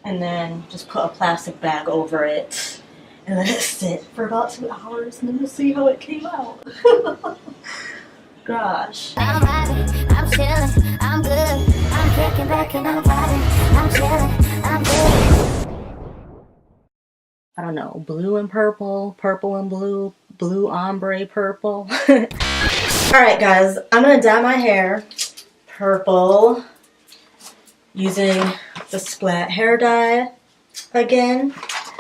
and then just put a plastic bag over it and let it sit for about 2 hours, and then we'll see how it came out. Gosh. I'm vibing, I'm chilling, I'm good. I'm kicking back and I'm vibing, I'm chilling, I'm good. I don't know, blue and purple, purple and blue, blue ombre purple. Alright guys, I'm gonna dye my hair purple using the Splat hair dye again.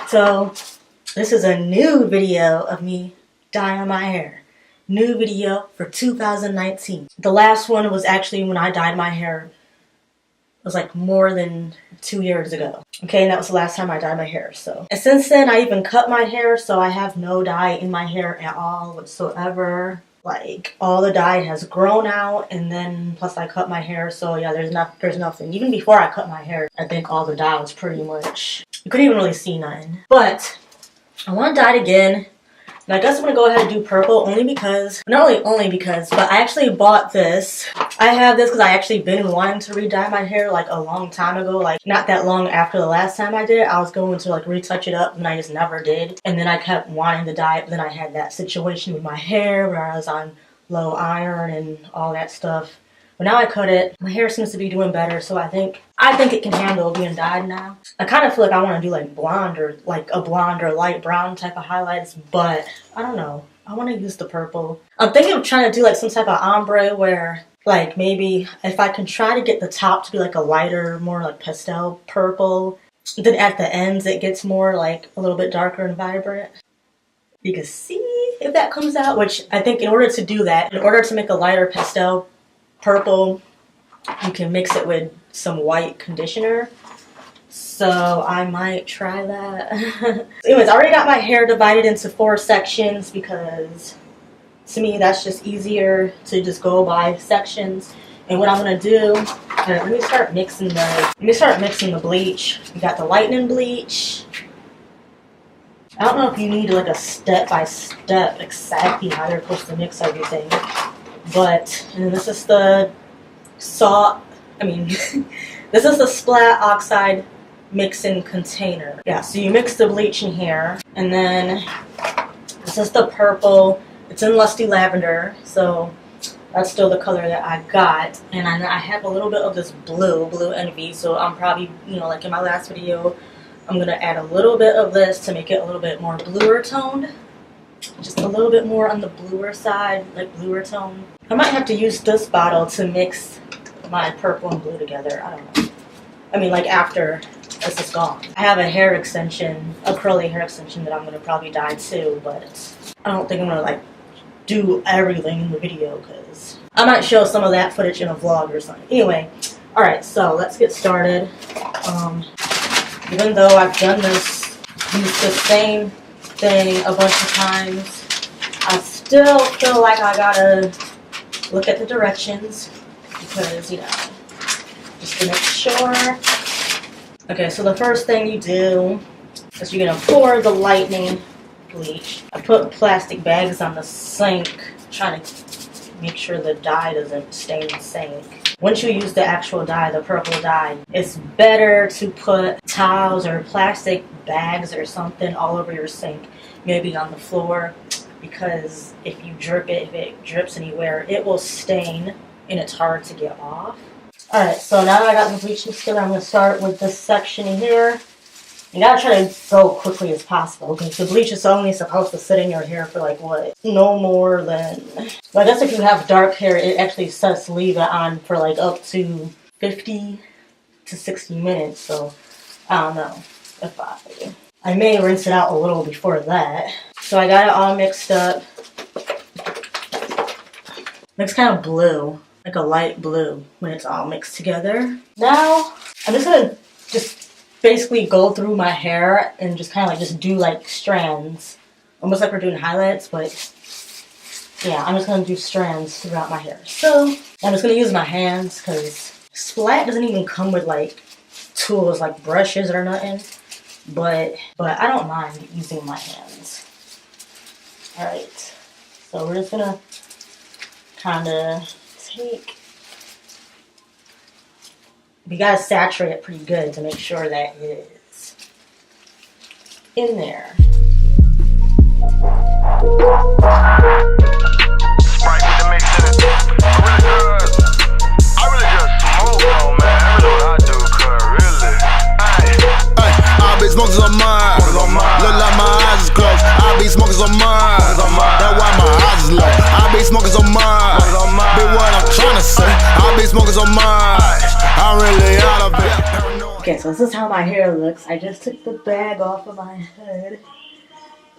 So this is a new video of me dyeing my hair. New video for 2019. The last one was actually when I dyed my hair. It was like more than 2 years ago. Okay, and that was the last time I dyed my hair. So, and since then I even cut my hair, so I have no dye in my hair at all whatsoever. Like, all the dye has grown out, and then plus I cut my hair, so yeah, there's nothing. Even before I cut my hair, I think all the dye was pretty much, you couldn't even really see nothing. But I want to dye it again. And I guess I'm going to go ahead and do purple only because, not only because, but I actually bought this. I have this because I actually been wanting to re-dye my hair like a long time ago. Like not that long after the last time I did it. I was going to like retouch it up and I just never did. And then I kept wanting to dye it. But then I had that situation with my hair where I was on low iron and all that stuff. But now I cut it. My hair seems to be doing better, so I think it can handle being dyed now. I kind of feel like I want to do like blonde or like a blonde or light brown type of highlights, but I don't know. I want to use the purple. I'm thinking of trying to do like some type of ombre where like maybe if I can try to get the top to be like a lighter, more like pastel purple, then at the ends it gets more like a little bit darker and vibrant. You can see if that comes out, which I think in order to do that, in order to make a lighter pastel purple, you can mix it with some white conditioner. So I might try that. Anyways, I already got my hair divided into 4 sections because to me that's just easier to just go by sections. And what I'm gonna do, let me start mixing the bleach. We got the lightning bleach. I don't know if you need like a step-by-step exactly how you're supposed to mix everything. But, and this is the this is the Splat oxide mixing container. Yeah, so you mix the bleach in here, and then this is the purple. It's in lusty lavender, so that's still the color that I got. And I have a little bit of this blue envy, so I'm probably, like in my last video, I'm gonna add a little bit of this to make it a little bit more bluer toned. Just a little bit more on the bluer side, like bluer tone. I might have to use this bottle to mix my purple and blue together. I don't know. I mean, like after this is gone. I have a hair extension, a curly hair extension that I'm going to probably dye too, but I don't think I'm going to like do everything in the video because I might show some of that footage in a vlog or something. Anyway, alright, so let's get started. Even though I've done this, used the same thing a bunch of times, I still feel like I gotta look at the directions because, just to make sure. Okay, so the first thing you do is you're gonna pour the lightning bleach. I put plastic bags on the sink, trying to make sure the dye doesn't stain the sink. Once you use the actual dye, the purple dye, it's better to put towels or plastic bags or something all over your sink, maybe on the floor, because if it drips anywhere, it will stain and it's hard to get off. Alright, so now that I got the bleach mixed together, I'm going to start with this section here. You gotta try to go quickly as possible because the bleach is only supposed to sit in your hair for like what? No more than... Well, I guess if you have dark hair, it actually says to leave it on for like up to 50 to 60 minutes. So, I don't know if I may rinse it out a little before that. So I got it all mixed up. Looks kind of blue, like a light blue when it's all mixed together. Now, I'm just gonna basically go through my hair and just kind of like just do like strands. Almost like we're doing highlights, but yeah, I'm just going to do strands throughout my hair. So I'm just going to use my hands because Splat doesn't even come with like tools like brushes or nothing. But I don't mind using my hands. Alright, so we're just going to kind of take You gotta saturate it pretty good to make sure that it's in there. Sprite with the mix in it. I really just smoke though, man. That's really what I do, cuz really. Hey, I be smoking on mine. Look like my eyes is closed. I be smoking on mine. That's why my eyes is low. I be smoking on mine. Be what I'm trying to say. I be smoking on mine. I'm really out of it. Okay, so this is how my hair looks. I just took the bag off of my head.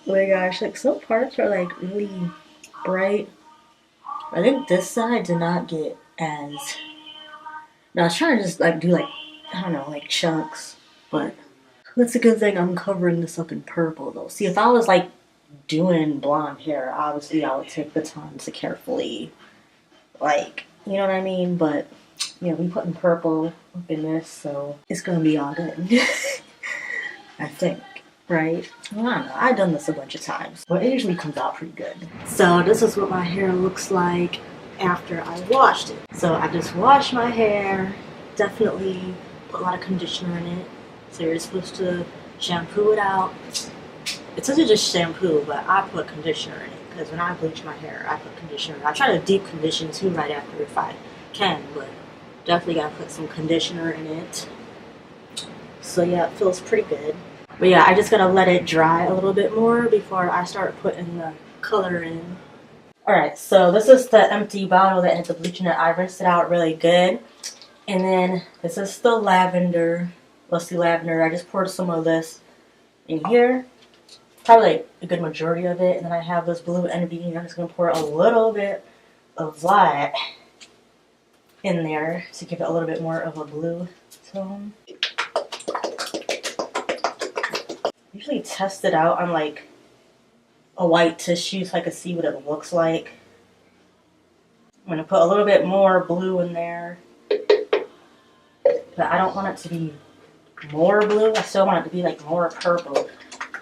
Oh my gosh, like some parts are like really bright. I think this side did not get as... Now I was trying to just like do like, I don't know, like chunks. But that's a good thing I'm covering this up in purple though. See, if I was like doing blonde hair, obviously I would take the time to carefully, like, you know what I mean? But, you know, we putting purple up in this, so it's gonna be all good. I think. Right? Well, I don't know. I've done this a bunch of times, but it usually comes out pretty good. So this is what my hair looks like after I washed it. So I just washed my hair, definitely put a lot of conditioner in it. So you're supposed to shampoo it out. It says you just shampoo, but I put conditioner in it because when I bleach my hair, I put conditioner. I try to deep condition too right after if I can, but definitely gotta put some conditioner in it. So yeah, it feels pretty good. But yeah, I just gotta let it dry a little bit more before I start putting the color in. Alright, so this is the empty bottle that had the bleach in it. I rinsed it out really good. And then this is the lavender, lusty lavender. I just poured some of this in here. Probably like a good majority of it. And then I have this blue envy. And I'm just gonna pour a little bit of that in there to give it a little bit more of a blue tone. Usually test it out on like a white tissue so I can see what it looks like. I'm going to put a little bit more blue in there, but I don't want it to be more blue. I still want it to be like more purple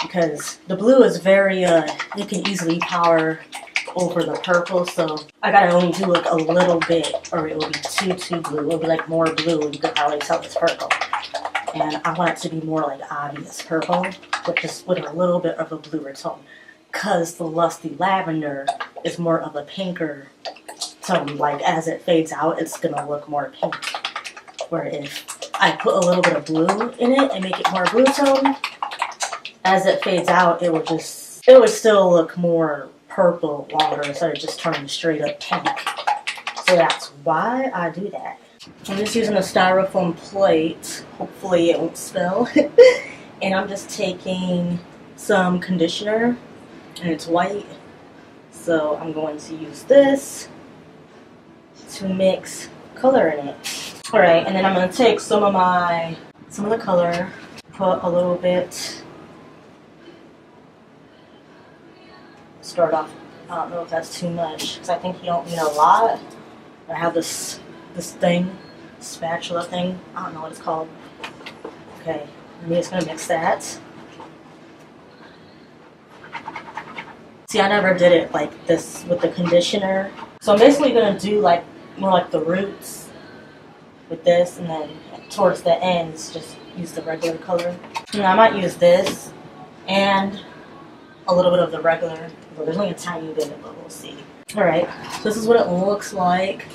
because the blue is very, you can easily power over the purple, so I gotta only do like a little bit or it will be too blue. It will be like more blue and you can already tell it's purple. And I want it to be more like obvious purple, but just with a little bit of a bluer tone. Because the lusty lavender is more of a pinker tone. Like as it fades out, it's going to look more pink. Where if I put a little bit of blue in it and make it more blue tone, as it fades out, it would still look more purple longer instead of just turning straight up pink. So that's why I do that. I'm just using a styrofoam plate. Hopefully it won't spill. And I'm just taking some conditioner. And it's white. So I'm going to use this to mix color in it. Alright, and then I'm going to take some of the color. Put a little bit. Start off. I don't know if that's too much. Because I think you don't need a lot. I have this thing, spatula thing, I don't know what it's called. Okay, I'm just gonna mix that. See, I never did it like this with the conditioner. So I'm basically gonna do like more like the roots with this, and then towards the ends, just use the regular color. And I might use this and a little bit of the regular. Well, there's only a tiny bit, but we'll see. Alright, so this is what it looks like.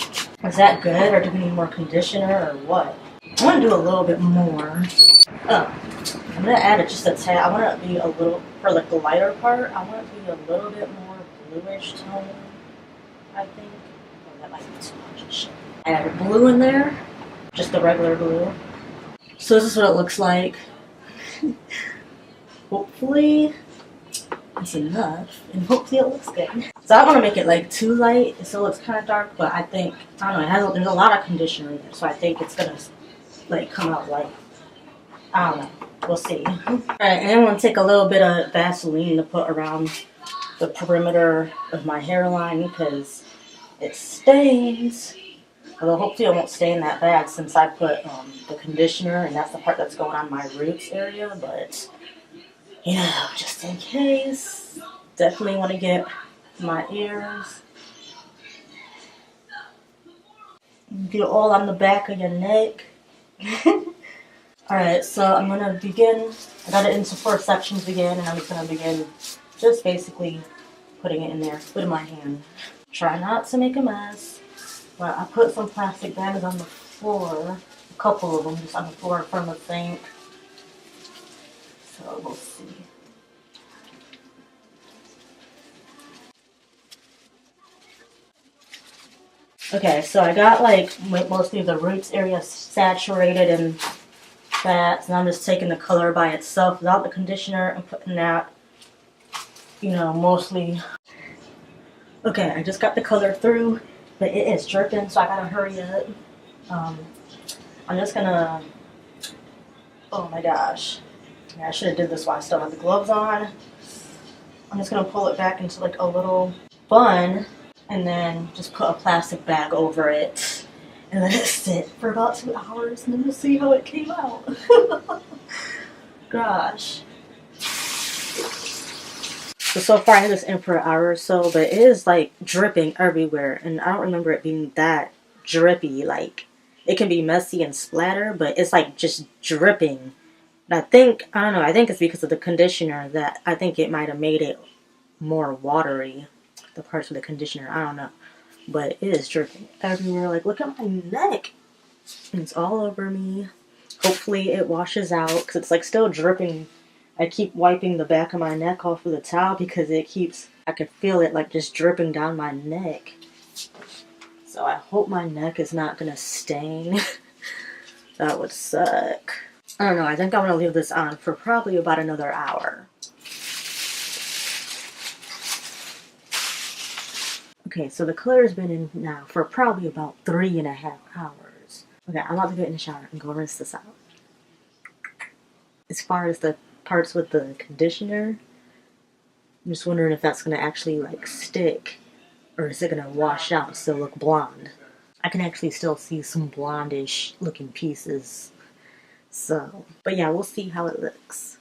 Is that good, or do we need more conditioner, or what? I want to do a little bit more. Oh, I'm going to add it just a tad. I want it to be a little, for like the lighter part, I want it to be a little bit more bluish tone, I think. Oh, that might be too much. I added blue in there, just the regular blue. So this is what it looks like. Hopefully it's enough, and hopefully it looks good. So I don't want to make it like too light. It still looks kind of dark, but I think, I don't know, there's a lot of conditioner in there, so I think it's gonna like come out light. I don't know, we'll see. Alright, and then I'm gonna take a little bit of Vaseline to put around the perimeter of my hairline because it stains. Although hopefully it won't stain that bad since I put the conditioner, and that's the part that's going on my roots area, but you know, just in case. Definitely want to get my ears. Get it all on the back of your neck. Alright, so I'm gonna begin. I got it into 4 sections again, and I'm just gonna begin just basically putting it in there with my hand. Try not to make a mess. But I put some plastic bags on the floor, a couple of them just on the floor from the sink. So we'll see. Okay, so I got like mostly the roots area saturated in that. And I'm just taking the color by itself without the conditioner and putting that, you know, mostly. Okay, I just got the color through, but it is dripping, so I gotta hurry up. I'm just gonna, oh my gosh. Yeah, I should have did this while I still have the gloves on. I'm just gonna pull it back into like a little bun and then just put a plastic bag over it and let it sit for about 2 hours and then we'll see how it came out. Gosh. So far I had this in for an hour or so, but it is like dripping everywhere and I don't remember it being that drippy. Like it can be messy and splatter, but it's like just dripping. And I don't know, I think it's because of the conditioner that I think it might have made it more watery, the parts of the conditioner, I don't know. But it is dripping everywhere. Like, look at my neck. And it's all over me. Hopefully it washes out, because it's like still dripping. I keep wiping the back of my neck off with a towel because I can feel it like just dripping down my neck. So I hope my neck is not going to stain. That would suck. I don't know, I think I'm going to leave this on for probably about another hour. Okay, so the color's been in now for probably about 3.5 hours. Okay, I'm about to get in the shower and go rinse this out. As far as the parts with the conditioner, I'm just wondering if that's going to actually like stick or is it going to wash out and still look blonde. I can actually still see some blondish looking pieces. So, but yeah, we'll see how it looks.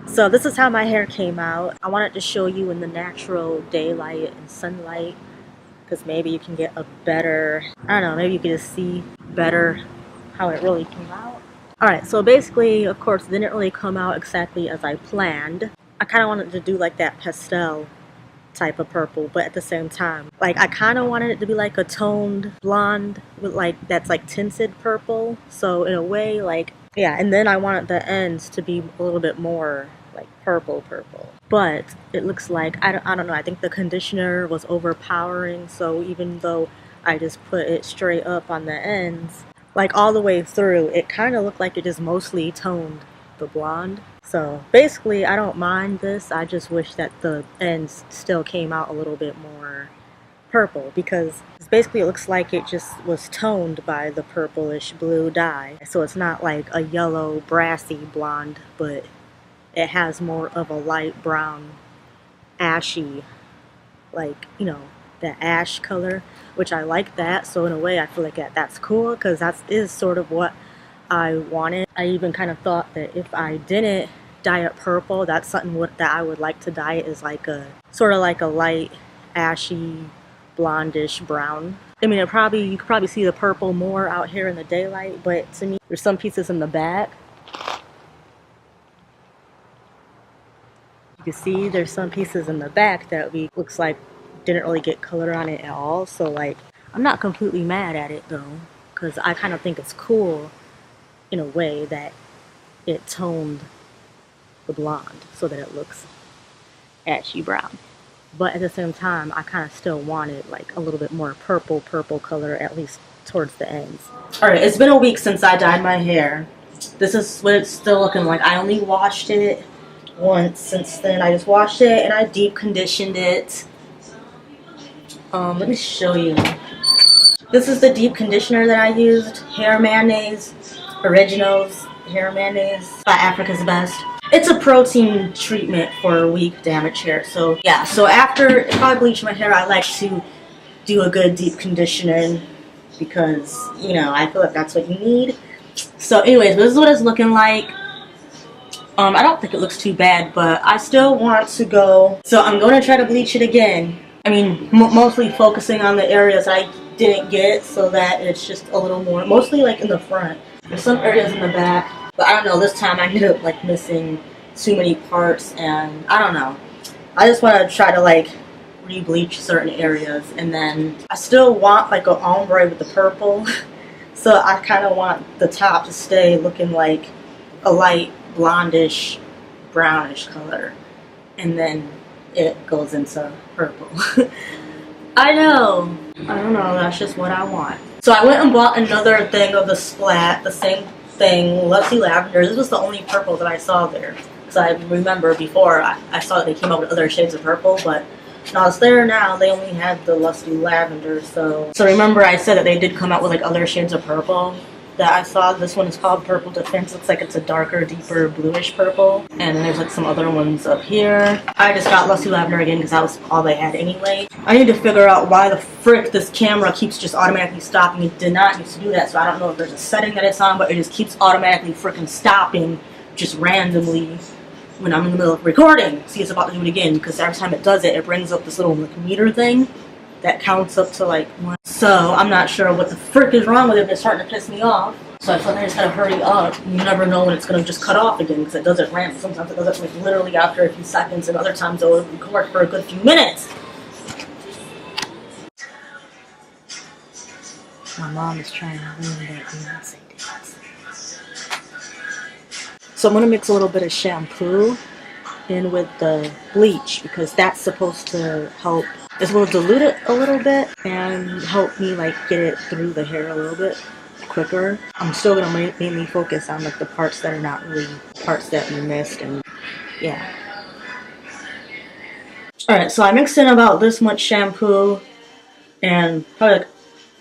So this is how my hair came out. I wanted to show you in the natural daylight and sunlight because maybe you can get a better, I don't know, maybe you can just see better how it really came out. Alright, so basically, of course, it didn't really come out exactly as I planned. I kind of wanted to do like that pastel type of purple, but at the same time, like I kind of wanted it to be like a toned blonde with like, that's like tinted purple. So in a way, like, yeah, and then I wanted the ends to be a little bit more like purple. But it looks like, I don't know, I think the conditioner was overpowering, so even though I just put it straight up on the ends, like all the way through, it kind of looked like it just mostly toned the blonde. So basically, I don't mind this, I just wish that the ends still came out a little bit more purple, because basically it looks like it just was toned by the purplish blue dye. So it's not like a yellow brassy blonde, but it has more of a light brown ashy, like, you know, that ash color, which I like that. So in a way I feel like that's cool because that is sort of what I wanted. I even kind of thought that if I didn't dye it purple, that's something that I would like to dye it is like a sort of like a light ashy blondish brown. I mean, you could probably see the purple more out here in the daylight, but to me there's some pieces in the back. You can see there's some pieces in the back that looks like didn't really get color on it at all. So like, I'm not completely mad at it though, because I kind of think it's cool in a way that it toned the blonde so that it looks ashy brown. But at the same time, I kind of still wanted like a little bit more purple color, at least towards the ends. Alright, it's been a week since I dyed my hair. This is what it's still looking like. I only washed it once since then. I just washed it and I deep conditioned it. Let me show you. This is the deep conditioner that I used. Hair Mayonnaise Originals Hair Mayonnaise by Africa's Best. It's a protein treatment for weak, damaged hair. So yeah, so after, if I bleach my hair, I like to do a good deep conditioning because, you know, I feel like that's what you need. So anyways, this is what it's looking like. I don't think it looks too bad, but I still want to go. So I'm going to try to bleach it again. I mean, mostly focusing on the areas I didn't get so that it's just a little more, mostly like in the front. There's some areas in the back, but I don't know, this time I ended up like missing too many parts, and I don't know. I just want to try to like re-bleach certain areas, and then I still want like an ombre with the purple. So I kind of want the top to stay looking like a light blondish, brownish color, and then it goes into purple. I know. I don't know. That's just what I want. So I went and bought another thing of the splat, the same thing, lusty lavender. This was the only purple that I saw there. Because I remember before I saw that they came out with other shades of purple, but now it's there now. They only had the lusty lavender. So remember I said that they did come out with like other shades of purple that I saw. This one is called Purple Defense. Looks like it's a darker, deeper bluish purple. And then there's like some other ones up here. I just got lusty lavender again because that was all they had anyway. I need to figure out why the frick this camera keeps just automatically stopping. It did not used to do that, so I don't know if there's a setting that it's on, but it just keeps automatically freaking stopping just randomly when I'm in the middle of recording. See, it's about to do it again because every time it does it, it brings up this little like, meter thing that counts up to like 1. So I'm not sure what the frick is wrong with it, but it's starting to piss me off. So I feel like I just gotta hurry up. You never know when it's gonna just cut off again because it does it random. Sometimes it does it like literally after a few seconds, and other times it will record for a good few minutes. My mom is trying to ruin that Beyonce dance. So I'm gonna mix a little bit of shampoo in with the bleach because that's supposed to help. It's going to dilute it a little bit and help me like get it through the hair a little bit quicker. I'm still going to mainly focus on like the parts that are not really parts that we missed, and yeah. Alright, so I mixed in about this much shampoo and probably like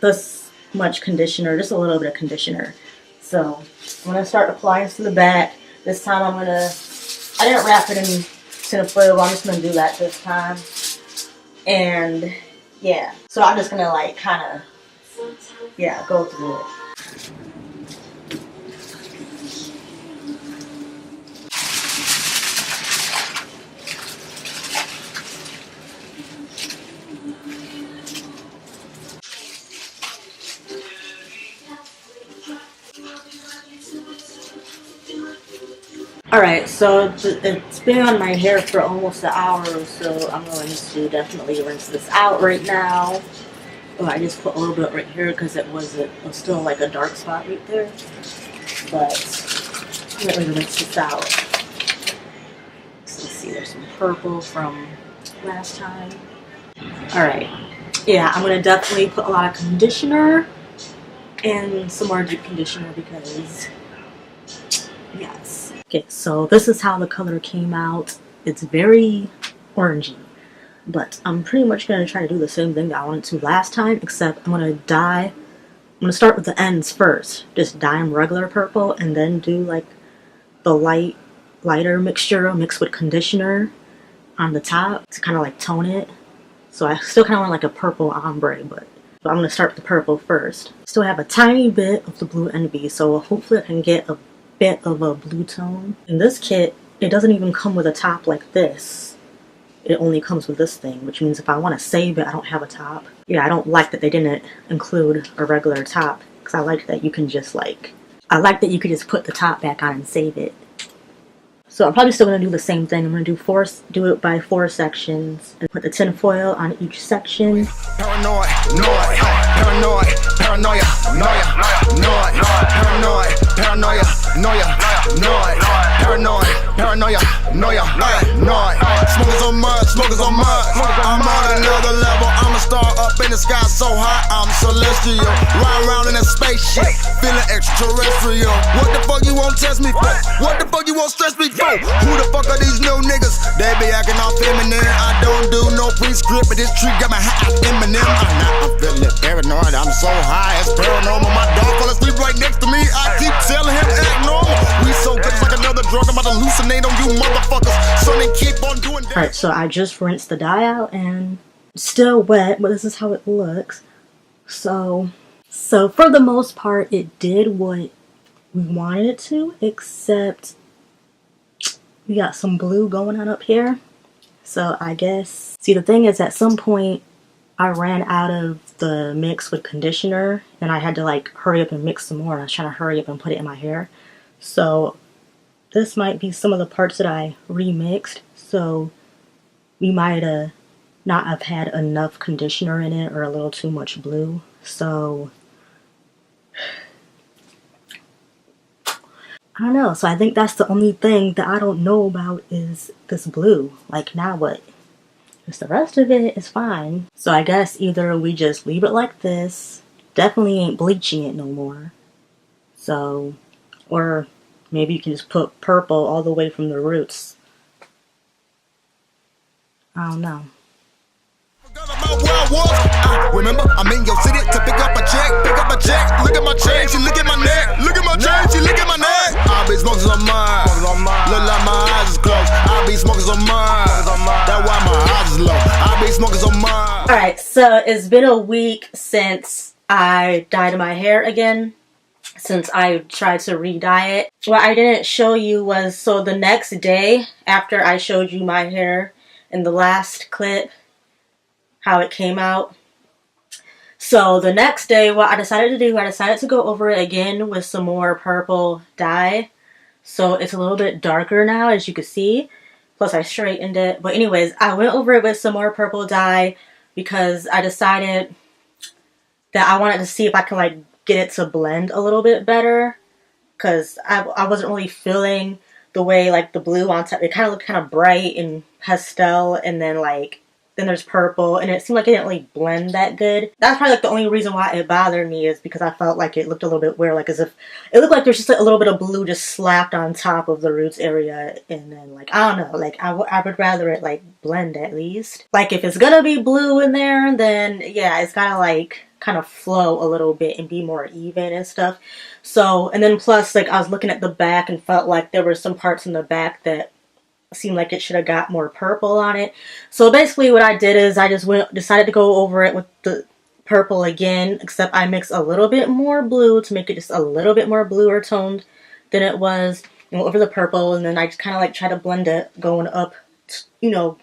this much conditioner, just a little bit of conditioner. So I'm going to start applying to the back. This time I didn't wrap it in tinfoil, I'm just going to do that this time. And yeah, so I'm just gonna like kind of, yeah, go through it. Alright, so it's been on my hair for almost an hour or so. I'm going to definitely rinse this out right now. Oh, I just put a little bit right here because it was still like a dark spot right there. But let me rinse this out. So let's see, there's some purple from last time. Alright, yeah, I'm going to definitely put a lot of conditioner and some more deep conditioner because, yes. Okay, so this is how the color came out. It's very orangey, but I'm pretty much going to try to do the same thing that I wanted to last time, except I'm going to start with the ends first. Just dye them regular purple and then do like the lighter mixture mixed with conditioner on the top to kind of like tone it. So I still kind of want like a purple ombre, but I'm going to start with the purple first. Still have a tiny bit of the blue envy, so hopefully I can get a bit of a blue tone. In this kit, it doesn't even come with a top like this. It only comes with this thing, which means if I want to save it, I don't have a top. Yeah, I don't like that they didn't include a regular top, because I like that you can just like, I like that you could just put the top back on and save it. So I'm probably still going to do the same thing. I'm going to do it by 4 sections and put the tin foil on each section. Paranoid, paranoid, paranoia, paranoid, paranoia, paranoid, paranoia, smokers on mud, smokers on mud. I'm on another level, I'm a star up in the sky so high, I'm celestial. Ride around in a spaceship, feeling extraterrestrial. What the fuck you won't test me for? What the fuck you won't stress me for? Who the fuck are these new niggas? They be acting all feminine. I don't do no pre-script, but this tree got my high Eminem. I'm feeling paranoid, I'm so high, it's paranormal. My dog fell asleep right next to me, I keep telling him act normal. We so good, it's like another drug, I'm about to hallucinate on you motherfuckers. So then keep on doing that. Alright, so I just rinsed the dye out and it's still wet, but this is how it looks. So for the most part, it did what we wanted it to, except we got some blue going on up here. So I guess, see, the thing is, at some point I ran out of the mix with conditioner and I had to like hurry up and mix some more, and I was trying to hurry up and put it in my hair. So this might be some of the parts that I remixed, so we might not have had enough conditioner in it or a little too much blue. So I don't know. So I think that's the only thing that I don't know about is this blue. Like, now what? Because the rest of it is fine. So I guess either we just leave it like this. Definitely ain't bleaching it no more. So, or maybe you can just put purple all the way from the roots. I don't know. Remember, I'm in your city to pick up a check, Look at my chain, she look at my neck. Look at my chain, she look at my neck. I be smoking on mine. Look like my eyes is closed. I be smoking on mine. That's why my eyes is low. I be smoking on mine. Alright, so it's been a week since I dyed my hair again. Since I tried to re-dye it. What I didn't show you was, so the next day after I showed you my hair in the last clip, how it came out. So the next day, what I decided to do, I decided to go over it again with some more purple dye. So it's a little bit darker now, as you can see. Plus I straightened it. But anyways, I went over it with some more purple dye because I decided that I wanted to see if I could like get it to blend a little bit better. Because I wasn't really feeling the way like the blue on top. It kind of looked kind of bright and pastel, and then like then there's purple, and it seemed like it didn't really blend that good. That's probably like the only reason why it bothered me, is because I felt like it looked a little bit weird, like as if it looked like there's just like a little bit of blue just slapped on top of the roots area, and then like I don't know, like I would rather it like blend at least. Like if it's gonna be blue in there, then yeah, it's gotta like kind of flow a little bit and be more even and stuff. So, and then plus like I was looking at the back and felt like there were some parts in the back that seemed like it should have got more purple on it. So basically what I did is I just decided to go over it with the purple again, except I mixed a little bit more blue to make it just a little bit more bluer toned than it was, and over the purple, and then I just kind of like try to blend it going up, you know,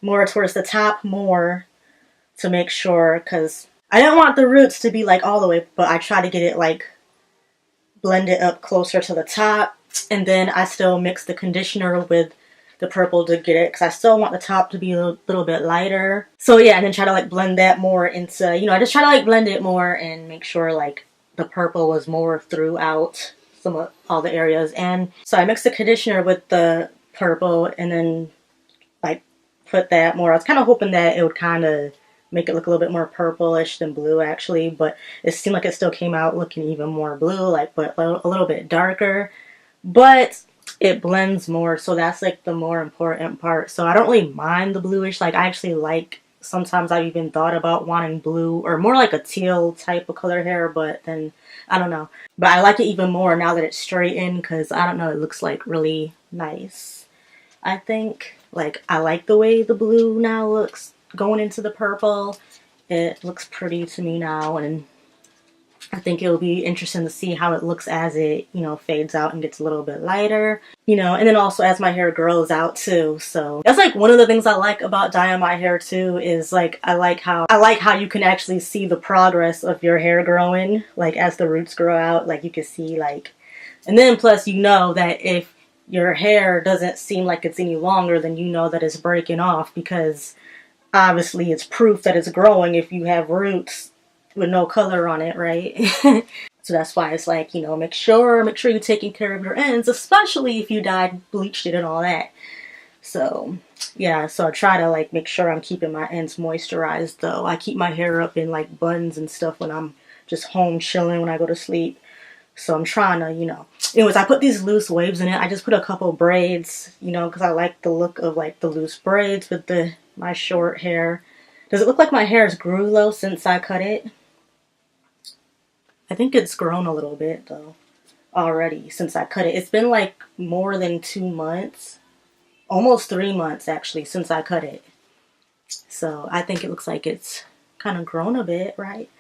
more towards the top more to make sure, because I didn't want the roots to be like all the way, but I try to get it like blend it up closer to the top, and then I still mix the conditioner with the purple to get it, because I still want the top to be a little bit lighter. So yeah, and then try to like blend that more into, you know, I just try to like blend it more and make sure like the purple was more throughout some of all the areas. And so I mixed the conditioner with the purple and then like put that more. I was kind of hoping that it would kind of make it look a little bit more purplish than blue actually, but it seemed like it still came out looking even more blue, like but a little bit darker. But it blends more, so that's like the more important part. So I don't really mind the bluish. Like I actually like, sometimes I've even thought about wanting blue or more like a teal type of color hair, but then I don't know. But I like it even more now that it's straightened, because I don't know, it looks like really nice. I think like I like the way the blue now looks going into the purple. It looks pretty to me now, and I think it'll be interesting to see how it looks as it, you know, fades out and gets a little bit lighter, you know, and then also as my hair grows out too. So that's like one of the things I like about dyeing my hair too, is like I like how you can actually see the progress of your hair growing, like as the roots grow out, like you can see like, and then plus you know that if your hair doesn't seem like it's any longer, then you know that it's breaking off, because obviously it's proof that it's growing if you have roots with no color on it, right? So that's why it's like, you know, make sure you're taking care of your ends, especially if you dyed, bleached it and all that. So yeah, so I try to like make sure I'm keeping my ends moisturized though. I keep my hair up in like buns and stuff when I'm just home chilling when I go to sleep. So I'm trying to, you know. Anyways, I put these loose waves in it. I just put a couple braids, you know, because I like the look of like the loose braids with my short hair. Does it look like my hair has grew though since I cut it? I think it's grown a little bit though. already since I cut it. It's been like more than 2 months, almost 3 months actually, since I cut it. So I think it looks like it's kind of grown a bit, right?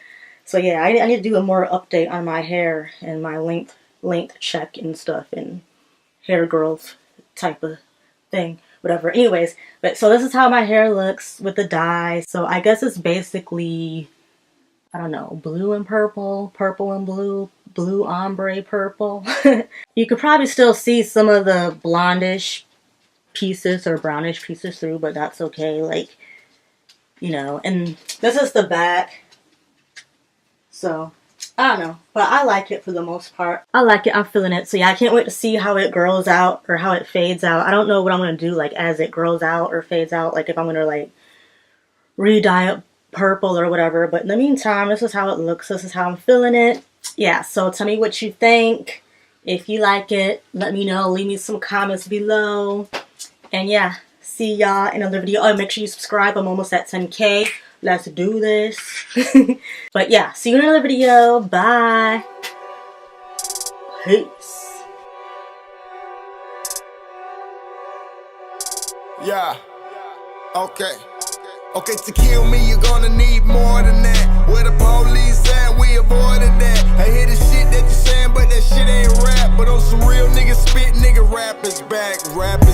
So yeah, I need to do a more update on my hair and my length check and stuff and hair growth type of thing, whatever. Anyways, but so this is how my hair looks with the dye. So I guess it's basically, I don't know, blue and purple, purple and blue, blue ombre purple. You could probably still see some of the blondish pieces or brownish pieces through, but that's okay. Like, you know, and this is the back. So, I don't know, but I like it for the most part. I like it, I'm feeling it. So yeah, I can't wait to see how it grows out or how it fades out. I don't know what I'm going to do like as it grows out or fades out. Like if I'm going to like re-dye it purple or whatever. But in the meantime, this is how it looks. This is how I'm feeling it. Yeah, so tell me what you think. If you like it, let me know. Leave me some comments below. And yeah, see y'all in another video. Oh, make sure you subscribe. I'm almost at 10K. Let's do this. But yeah, see you in another video. Bye. Peace. Yeah. Okay. Okay, to kill me, you're gonna need more than that. Where the police at, we avoided that. I hear the shit that you're saying, but that shit ain't rap. But on some real nigga spit, nigga rap is back. Rap